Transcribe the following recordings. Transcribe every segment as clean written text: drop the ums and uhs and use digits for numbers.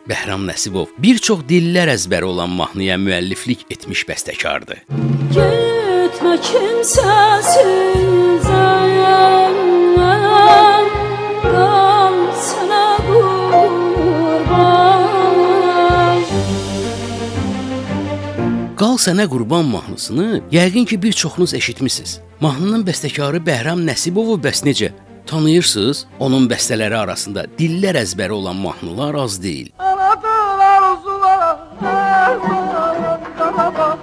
Bəhram Nəsibov bir çox dillər əzbəri olan mahnıya müəlliflik etmiş bəstəkardır. Gitme kimsesiz ayağım, kal sana kurban. Qal Sənə Qurban mahnısını yəqin ki bir çoxunuz eşitmisiniz. Mahnının bəstəkarı Bəhram Nəsibovu bəs necə? Tanıyırsınız? Onun bəstələri arasında dillər əzbəri olan mahnılar az deyil. Anadılar uzulara, Qarabağ,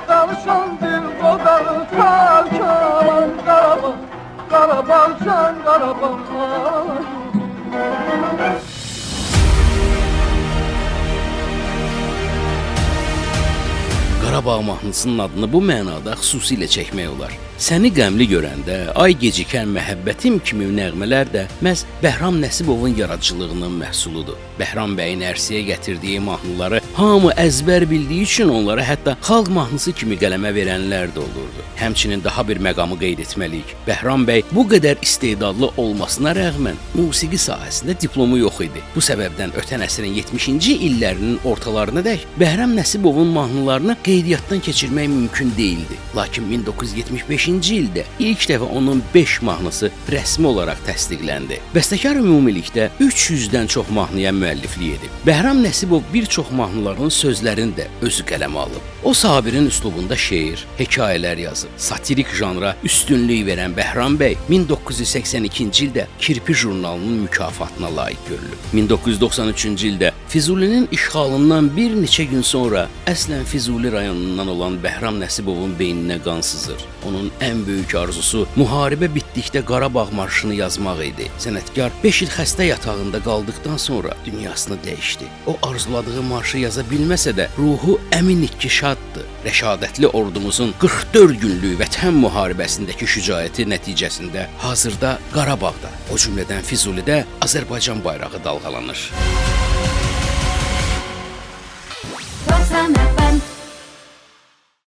danışan dil qodağı, Qarabağ, Qarabağ, sən Qarabağ. Qarabağ mahnısının adını bu mənada xüsusilə çəkmək olar. Səni qəmli görəndə, ay gecikən məhəbbətim kimi nəğmələr də məhz Bəhram Nəsibovun yaradıcılığının məhsuludur. Bəhram bəyin ərsəyə gətirdiyi mahnıları hamı əzbər bildiyi üçün onlara hətta xalq mahnısı kimi qələmə verənlər də olurdu. Həmçinin daha bir məqamı qeyd etməliyik. Bəhram bəy bu qədər istedadlı olmasına rəğmən musiqi sahəsində diplomu yox idi. Bu səbəbdən ötən əsrin 70-ci illərinin ortalarınadək Bəhram Nəsibovun mahnılarını qeydiyyatdan keçirmək mümkün değildi. Lakin 1975-ci ildə ilk dəfə onun 5 mahnısı rəsmi olaraq təsdiqləndi. Bəstəkar ümumilikdə 300-dən çox mahnıya müəlliflik edib. Bəhram Nəsibov bir çox mahnıların sözlərini də özü qələmə alıb. O Sabirin üslubunda şeir, hekayələr yazıb. Satirik janra üstünlük verən Bəhram bəy 1982-ci ildə Kirpi jurnalının mükafatına layiq görülüb. 1993-cü ildə Füzulinin işğalından bir neçə gün sonra əslən Füzuli rayonundan olan Bəhram Nəsibovun beyninə qan sızır. Onun ən böyük arzusu müharibə bitdikdə Qarabağ marşını yazmaq idi. Sənətkar 5 il xəstə yatağında qaldıqdan sonra dünyasını dəyişdi. O arzuladığı marşı yaza bilməsə də ruhu əminlik ki şaddır. Rəşadətli ordumuzun 44 günlük Vətən müharibəsindəki şücaəti nəticəsində hazırda Qarabağda, o cümlədən Füzulidə Azərbaycan bayrağı dalğalanır.